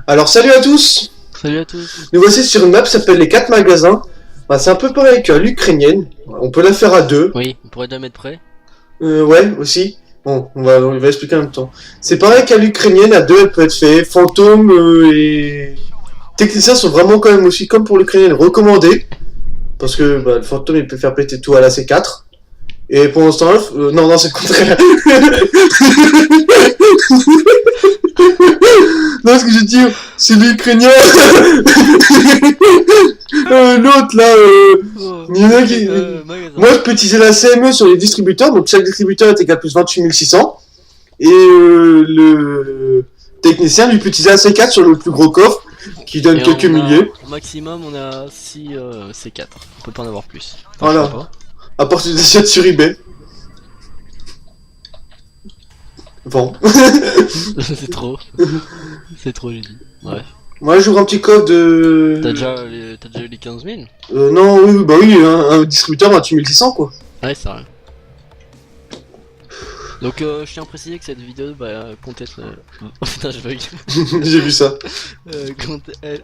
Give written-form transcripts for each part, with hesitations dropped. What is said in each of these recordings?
Alors salut à tous. Salut à tous. Nous voici sur une map qui s'appelle les 4 magasins. Bah, c'est un peu pareil que l'ukrainienne. On peut la faire à deux. Oui, on pourrait 2 mètres près. Ouais, aussi. Bon, on va expliquer en même temps. C'est pareil qu'à l'ukrainienne, à deux elle peut être fait. Fantôme et techniciens sont vraiment quand même aussi, comme pour l'ukrainienne, recommandés. Parce que bah, le fantôme il peut faire péter tout à la C4. Et pendant ce temps-là, non, c'est le contraire. Non, ce que je dis, c'est l'ukrainien. L'autre là, il y en a qui... Moi je peux utiliser la CME sur les distributeurs, donc chaque distributeur est égal à plus 28 600. Et le technicien lui peut utiliser la C4 sur le plus gros coffre, qui donne et quelques milliers. Au maximum on a 6 C4, on peut pas en avoir plus. Enfin, voilà, à part si tu achètes sur eBay. Bon. C'est trop. C'est trop, j'ai dit. Bref. Moi j'ouvre un petit coffre de... T'as déjà eu les 15 000? Non, oui, bah oui, un distributeur 28 600 quoi. Ouais, c'est vrai. Donc je tiens à préciser que cette vidéo compte être... Oh putain, je bug. J'ai vu ça. Compte elle...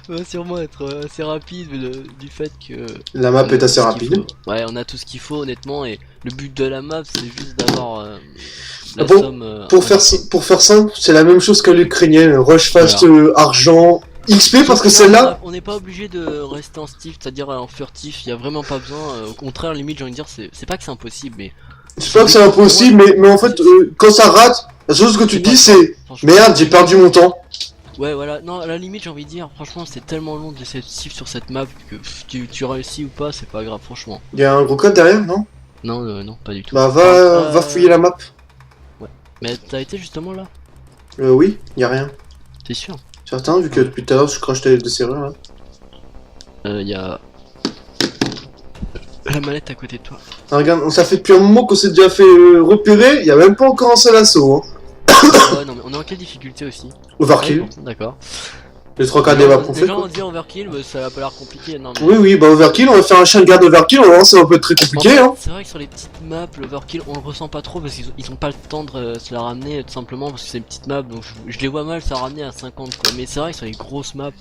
va sûrement être assez rapide, mais du fait que... La map est assez rapide. Ouais, on a tout ce qu'il faut honnêtement, et le but de la map c'est juste d'avoir la bon, somme... pour faire simple, c'est la même chose que l'ukrainienne. Rush fast, argent, XP, parce que celle-là... On n'est pas obligé de rester en stiff, c'est-à-dire en furtif, il y a vraiment pas besoin. Au contraire, limite j'ai envie de dire, c'est pas que c'est impossible, mais... C'est pas que c'est impossible, mais en fait, quand ça rate, la chose que tu te dis c'est... Merde, j'ai perdu mon temps. Ouais, voilà, non, à la limite j'ai envie de dire, franchement c'est tellement long de laisser stiff sur cette map que tu réussis ou pas, c'est pas grave, franchement. Il y a un gros code derrière, non? Non, non, pas du tout. Bah va fouiller la map. Ouais. Mais t'as été justement là? Oui, y a rien. T'es sûr? Certain, vu que depuis tout à l'heure je crache des serrures là. Y a... la mallette à côté de toi. Ah, regarde, ça fait depuis un moment qu'on s'est déjà fait repérer, y a même pas encore un seul assaut. Hein. Ouais, non, mais on est en quelle difficulté aussi? Overkill. Ouais, d'accord. Les 3 quarts des maps qu'on fait. Les gens vont dire overkill, mais ça a pas l'air compliqué. Non, mais... Oui, bah overkill, on va faire un chien de garde overkill, on va voir si ça peut être très compliqué. En fait, hein. C'est vrai que sur les petites maps, l'overkill on le ressent pas trop parce qu'ils ont pas le temps de se la ramener tout simplement parce que c'est une petite map, donc je les vois mal se la ramener à 50 quoi. Mais c'est vrai que sur les grosses maps,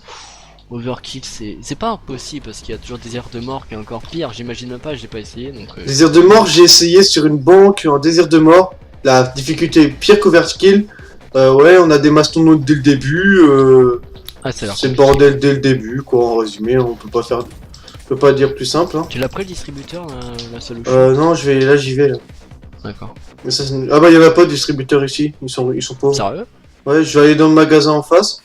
overkill c'est pas impossible parce qu'il y a toujours désir de mort qui est encore pire, j'imagine même pas, j'ai pas essayé donc... Désir de mort, j'ai essayé sur une banque en désir de mort, la difficulté est pire qu'overkill. Ouais, on a des mastodontes dès le début, c'est le bordel dès le début, quoi, en résumé, on peut pas dire plus simple. Hein. Tu l'as pris le distributeur, la solution? Non, là j'y vais, là. D'accord. Mais ça, ah bah y'en a pas de distributeur ici, ils sont pauvres. Sérieux? Ouais, je vais aller dans le magasin en face.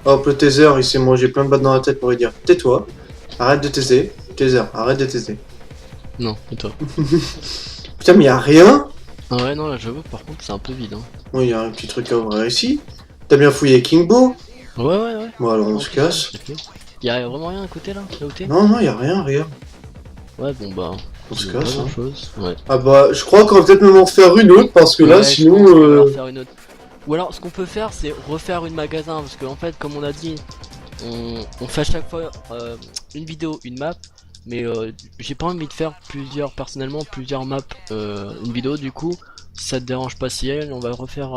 Hop, le taser, il s'est mangé plein de battes dans la tête pour lui dire « Tais-toi, arrête de taiser, taser, arrête de taiser. » Non, et toi? Putain, mais y'a rien. Ah ouais, non, là j'avoue, par contre c'est un peu vide. Hein. Bon, y'a un petit truc à ouvrir ici. T'as bien fouillé Kingbo? Ouais. Bon, alors on se casse. Y'a vraiment rien à côté là où t'es? Non, y'a rien, regarde. Ouais, bon bah... On se casse. Pas grand chose. Ouais. Ah bah, je crois qu'on va peut-être même en faire une autre, parce que là, sinon... On va faire une autre. Ou alors, ce qu'on peut faire, c'est refaire une magasin, parce qu'en fait, comme on a dit, on fait à chaque fois une vidéo, une map, mais j'ai pas envie de faire personnellement, plusieurs maps, une vidéo, du coup, si ça te dérange pas si on va refaire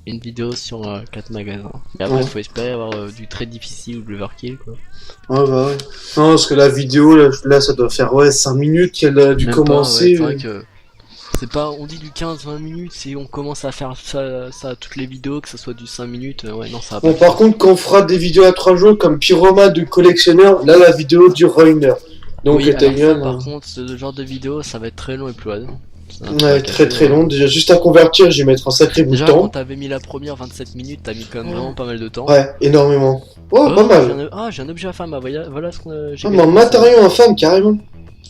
une vidéo sur 4 magasins. Mais après, faut espérer avoir du très difficile ou de l'overkill, quoi. Ouais, bah ouais. Non, parce que la vidéo, là ça doit faire 5 minutes qu'elle a dû commencer. C'est vrai que c'est pas, on dit du 15-20 minutes, et on commence à faire ça toutes les vidéos, que ça soit du 5 minutes, ouais, non, ça va pas. Bon, par contre, quand on fera des vidéos à 3 jours comme Pyroma du collectionneur, là la vidéo durera 1 heure. Donc, oui, par contre, ce genre de vidéo, ça va être très long et plus ouais, très long. Déjà, juste à convertir, je vais mettre un sacré bout de temps. Quand t'avais mis la première 27 minutes, t'as mis quand même vraiment pas mal de temps. Ouais, énormément. Oh, pas mal. J'ai un objet à femme, voilà ce qu'on j'ai. Ah, mais matériau en femme, carrément.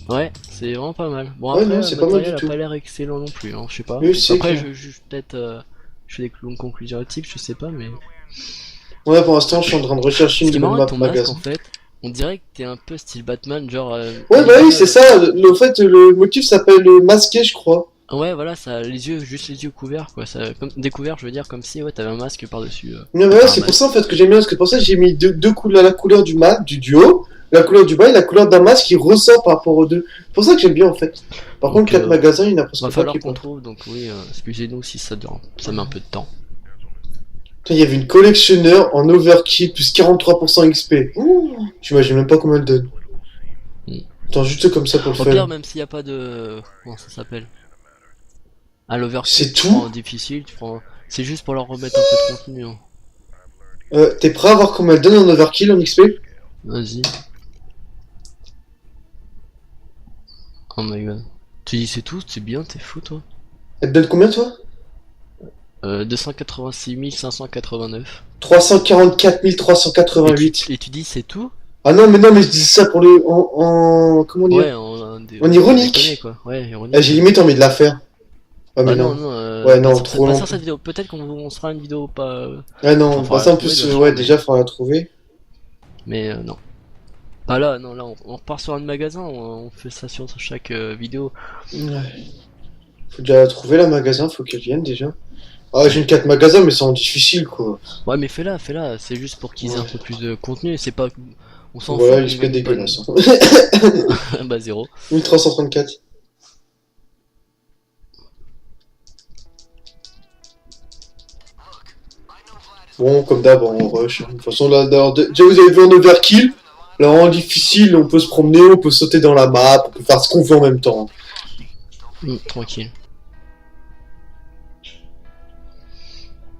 Ouais, c'est vraiment pas mal. Bon, ouais, après, non, c'est pas mal du tout. a pas l'air excellent non plus, hein, je sais pas. Oui, après, peut-être, je fais des conclusions à type, je sais pas, mais. Ouais, pour l'instant, je suis en train de rechercher une map magasin. En fait, on dirait que t'es un peu style Batman, genre. Ouais, bah oui, c'est ça. Le motif s'appelle masqué, je crois. Ouais, voilà, ça, juste les yeux couverts, quoi. Ça, comme découvert, je veux dire, comme si t'avais un masque par-dessus. Ouais, c'est pour ça en fait que j'aime bien, parce que pour ça j'ai mis deux couleurs, la couleur du duo, la couleur du bas et la couleur d'un masque qui ressort par rapport aux deux. C'est pour ça que j'aime bien en fait. Par Donc, contre, 4 magasins, il n'y en a presque Va pas falloir qui qu'on peuvent. trouve, donc oui, excusez-nous si ça dure, ça met un peu de temps. Putain, il y avait une collectionneur en overkill plus 43% XP. Ouh, j'imagine même pas combien elle donne. Mm. Attends, juste comme ça pour le Au faire. pire, même s'il n'y a pas de... Comment ça s'appelle? À l'overkill, C'est tu tout prends difficile, tu prends... C'est juste pour leur remettre un peu de contenu. Hein. T'es prêt à voir combien elle donne en overkill en XP? Vas-y. Oh my god. Tu dis c'est tout, c'est bien, t'es fou toi. Elle te donne combien toi? 286 589. 344 388. Et tu dis c'est tout? Ah non, mais je dis ça pour le... Comment dire? Ouais, En ironique. déconner, quoi. Ouais, ironique. Ah, j'ai limite envie de la faire. Ah mais Ah non, non. non, Ouais, non, pas trop pas long. sur cette vidéo. Peut-être qu'on se fera une vidéo pas... Ah non, Enfin, bah ça en trouver, plus, bien sûr, ouais, mais- déjà, faudra la trouver. Mais non. Pas là, non, là, on repart sur un magasin, on fait ça sur chaque vidéo. Ouais. Faut déjà la trouver, la magasin, faut qu'elle vienne déjà. Ah, j'ai une 4 magasins, mais c'est en difficile, quoi. Ouais, mais fais-la, c'est juste pour qu'ils aient un peu plus de contenu, c'est pas... On s'en Voilà, fout. il se fait dégueulasse. Bah 0. 1334. Bon, comme d'hab, on rush. De toute façon, là, déjà, vous avez vu en overkill. Là, en difficile, on peut se promener, on peut sauter dans la map, on peut faire ce qu'on veut en même temps. Tranquille.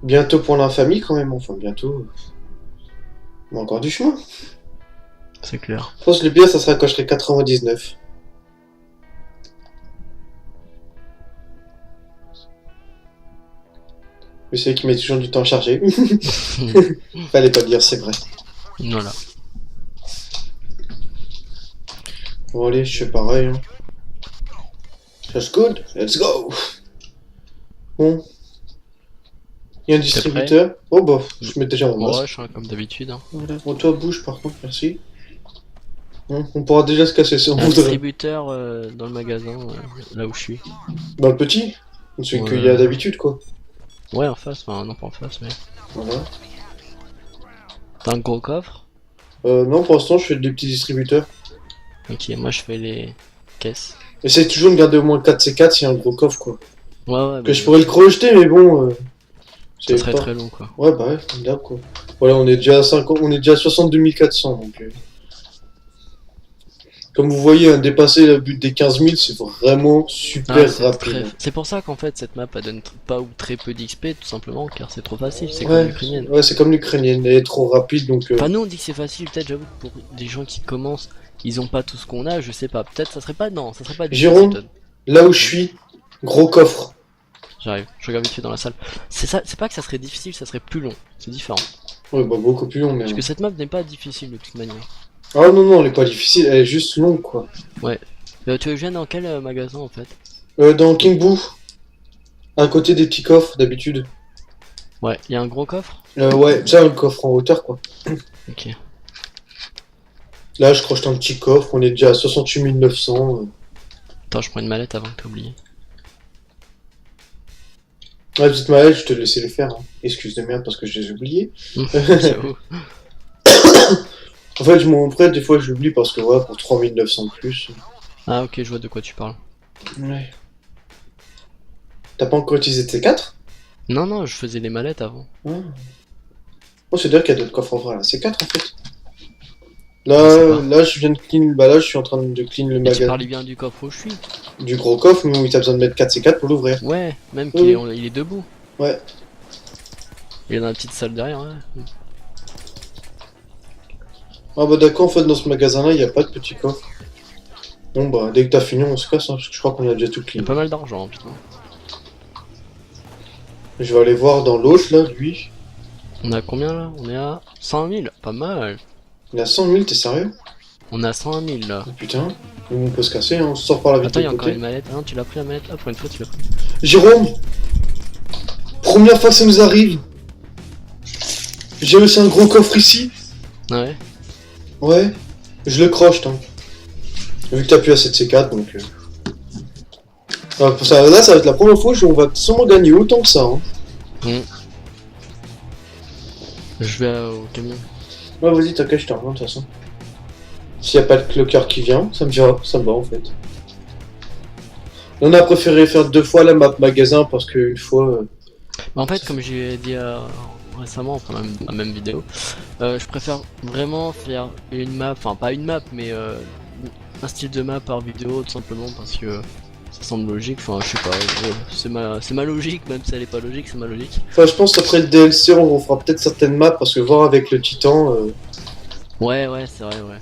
Bientôt pour l'infamie, quand même. Enfin, bientôt. On a encore du chemin. C'est clair. Je pense que le pire, ça sera quand je serai 99. Mais c'est vrai qu'il met toujours du temps à charger. Fallait pas le dire, c'est vrai. Voilà. Bon, allez, je fais pareil. Hein. Just good, let's go. Bon. Il y a un distributeur. Oh bah, je mets déjà mon On masque. rush, hein, comme d'habitude. Hein. Voilà. Bon, toi, bouge par contre, merci. On pourra déjà se casser si on Un voudrait. distributeur dans le magasin, là où je suis. Dans le petit. Celui Ouais. qu'il y a d'habitude, quoi. Ouais, en face, enfin non pas en face, mais... Voilà. T'as un gros coffre? Non, pour l'instant, je fais des petits distributeurs. Ok, moi je fais les caisses. Essaye toujours de garder au moins 4C4 s'il y a un gros coffre, quoi. Ouais, Que je pourrais le crocheter, mais bon. ça c'est serait pas- très long quoi. Ouais, bah ouais, comme d'hab, quoi. Voilà, on est déjà à 50... on est déjà à 62 400, donc... Comme vous voyez, hein, dépasser le but des 15 000, c'est vraiment super Ah, c'est rapide. C'est pour ça qu'en fait cette map elle donne pas ou très peu d'XP tout simplement car c'est trop facile, c'est comme Ouais, l'ukrainienne. ouais, c'est comme l'ukrainienne, elle est trop rapide, donc... Enfin nous on dit que c'est facile, peut-être j'avoue que pour des gens qui commencent, ils ont pas tout ce qu'on a, je sais pas, peut-être ça serait pas... Non, ça serait pas Jérôme, difficile, là où je suis, gros coffre. J'arrive, je regarde vite fait dans la salle. C'est ça, c'est pas que ça serait difficile, ça serait plus long, c'est différent. Ouais, bah beaucoup plus long, mais... Parce que cette map n'est pas difficile de toute manière. Ah non, non, elle est pas difficile, elle est juste longue, quoi. Tu viens dans quel magasin en fait? Dans King Boo, à côté des petits coffres, d'habitude. Ouais, il y a un gros coffre? Ouais, ça, le coffre en hauteur, quoi. Ok. Là, je crochete un petit coffre, on est déjà à 68 900. Attends, je prends une mallette avant que t'aies oublié. Ah, petite mallette, je te laissais les faire. Hein. Excuse de merde parce que je les ai oubliés. J'avoue. En fait, je m'en prête, des fois je l'oublie parce que voilà, pour 3900 de plus. Ah ok, je vois de quoi tu parles. Ouais. T'as pas encore utilisé T4? Non, non, je faisais les mallettes avant. Ah. Oh, c'est dire qu'il y a d'autres coffres en vrai, là. C'est 4 en fait. Je sais Là, je viens de clean, bah là, je suis en train de clean le Mais tu magasin parlais bien du coffre où je suis. du gros coffre, mais où t'as besoin de mettre 4 C4 pour l'ouvrir. Ouais, même Oui, qu'il est, oui. il est debout. Ouais. Il est dans la petite salle derrière, ouais. Ah bah d'accord, en fait, dans ce magasin-là, il n'y a pas de petit coffre. Bon bah, dès que t'as fini, on se casse, hein, parce que je crois qu'on a déjà tout Il y clean. a pas mal d'argent, putain. Je vais aller voir dans l'autre, là, lui. On est à combien là? On est à 100 000, pas mal. Il a 100 000, t'es sérieux? On est à 101 000 là. Oh, putain, on peut se casser, hein, on se sort par la Attends, il y vitre a de encore côté. une mallette. Ah non, tu l'as pris la mallette. Ah, pour une fois, tu l'as pris. Jérôme, première fois que ça nous arrive. J'ai aussi un gros coffre ici. Ah ouais? Ouais, je le croche, hein. Vu que t'as plus assez de C4, donc... Ah, pour ça, là, ça va être la première fois où on va sûrement gagner autant que ça, hein. Je vais au camion. Ouais, vas-y, t'inquiète, je te reviens de toute façon. S'il n'y a pas de clocker qui vient, ça me va en fait. On a préféré faire 2 fois la map magasin parce qu'une fois... Bah, en fait, comme j'ai dit récemment, enfin la même vidéo, je préfère vraiment faire une map, enfin pas une map, mais un style de map par vidéo, tout simplement parce que ça semble logique. Enfin, je sais pas, c'est ma logique, même si elle est pas logique, c'est ma logique. Enfin, je pense qu'après le DLC, on fera peut-être certaines maps parce que voir avec le Titan... Ouais, c'est vrai, ouais.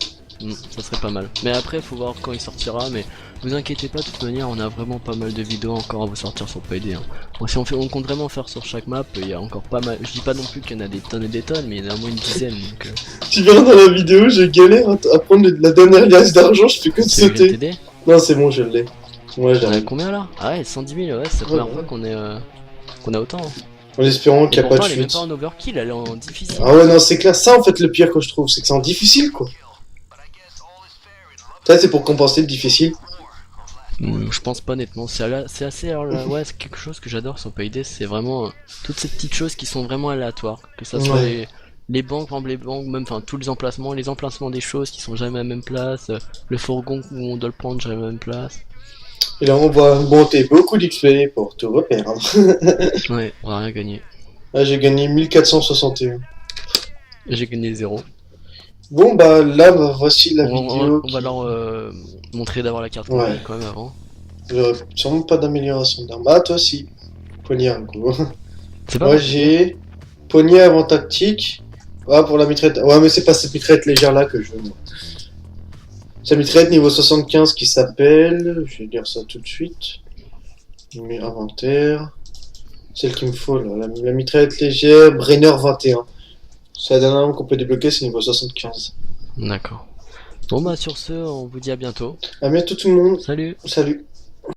Ça serait pas mal. Mais après, faut voir quand il sortira. Mais vous inquiétez pas, de toute manière, on a vraiment pas mal de vidéos encore à vous sortir sur PD. Hein. Bon, si on compte vraiment faire sur chaque map, il y a encore pas mal. Je dis pas non plus qu'il y en a des tonnes et des tonnes, mais il y en a au moins une dizaine. Donc, Tu verras dans la vidéo, je galère à prendre la dernière liasse d'argent, je fais que de sauter. Non, c'est bon, je l'ai. Ouais, on a combien là? Ah ouais, 110 000, ouais, c'est la première fois qu'on a autant. Hein. En espérant qu'il n'y a pas de elle est même chute. pas en overkill, elle est en difficile. Ah ouais, non, c'est clair. Ça, en fait, le pire que je trouve, c'est que c'est en difficile, quoi. Ça, c'est pour compenser le difficile. Je pense pas honnêtement, c'est assez ouais, c'est quelque chose que j'adore sur Payday, c'est vraiment toutes ces petites choses qui sont vraiment aléatoires, que ça soit les banques, par exemple les banques, même enfin tous les emplacements des choses qui sont jamais à la même place, le fourgon où on doit le prendre jamais à la même place. Et là, on va monter beaucoup d'XP pour tout reperdre. Ouais, on va rien gagner. Ah, j'ai gagné 1461. J'ai gagné 0. Bon, bah là, voici la vidéo. On va leur montrer d'avoir la carte quand même avant. J'aurais sûrement pas d'amélioration d'armes. Ah, toi si. Poignée un coup. Pas moi j'ai poignée avant tactique. Ah, pour la mitraillette. Ouais, mais c'est pas cette mitraillette légère là que je veux, moi. C'est la mitraillette niveau 75 qui s'appelle. Je vais dire ça tout de suite. Mais inventaire. Celle qu'il me faut là. La mitraillette légère, Brenner 21. C'est la dernière arme qu'on peut débloquer, c'est niveau 75. D'accord. Bon bah sur ce, on vous dit à bientôt. À bientôt tout le monde. Salut. Salut.